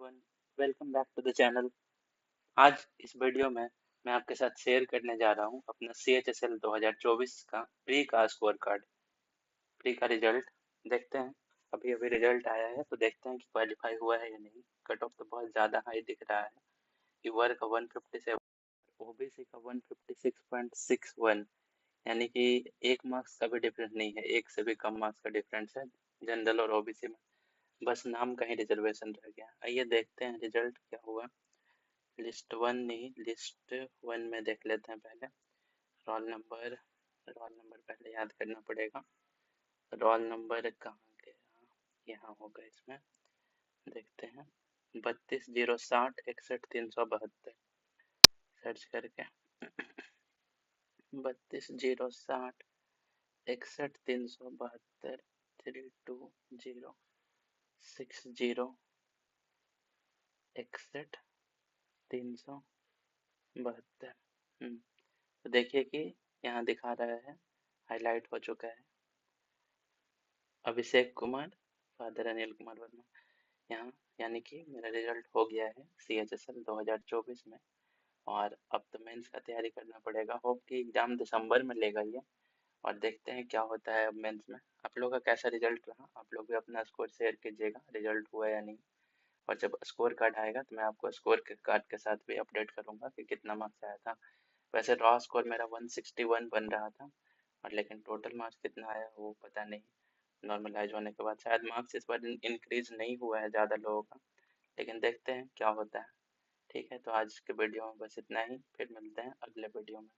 Everyone, welcome back to the channel. आज इस video में मैं आपके साथ शेयर करने जा रहा हूँ अपना CHSL 2024 का प्री का स्कोर कार्ड। प्री का रिजल्ट देखते हैं। अभी अभी रिजल्ट आया है तो देखते हैं कि क्वालिफाई हुआ है या नहीं। कट ऑफ तो बहुत ज़्यादा हाई दिख रहा है। यूआर का 157, ओबीसी का 156.61, यानी कि एक मार्क्स का भी डिफरेंस नहीं है, एक से भी कम मार्क्स का डिफरेंस है जनरल और ओबीसी में। बस नाम का ही रिजर्वेशन रह गया। आइए देखते हैं रिजल्ट क्या हुआ। लिस्ट वन नहीं, लिस्ट वन में देख लेते हैं पहले। रोल नंबर पहले याद करना पड़ेगा। रोल नंबर कहाँ गया, यहाँ होगा इसमें। देखते हैं 32 0 60 61 372 सर्च करके 32 0 60 61 372 32 0 60 61 372। तो देखिए कि यहाँ दिखा रहा है, हाईलाइट हो चुका है अभिषेक कुमार, फादर अनिल कुमार वर्मा। यहाँ यानी कि मेरा रिजल्ट हो गया है CHSL 2024 में। और अब तो मेंस का तैयारी करना पड़ेगा। होप कि एग्जाम दिसंबर में लेगा ये, और देखते हैं क्या होता है अब मेंस में। आप लोगों का कैसा रिजल्ट रहा, आप लोग भी अपना स्कोर शेयर कीजिएगा, रिजल्ट हुआ या नहीं। और जब स्कोर कार्ड आएगा तो मैं आपको स्कोर के कार्ड के साथ भी अपडेट करूंगा कि कितना मार्क्स आया था। वैसे रॉ स्कोर मेरा 161 बन रहा था, और लेकिन टोटल मार्क्स कितना आया वो पता नहीं। नॉर्मलाइज होने के बाद शायद मार्क्स इस बार इंक्रीज नहीं हुआ है ज़्यादा लोगों का, लेकिन देखते हैं क्या होता है। ठीक है, तो आज के वीडियो में बस इतना ही, फिर मिलते हैं अगले वीडियो में।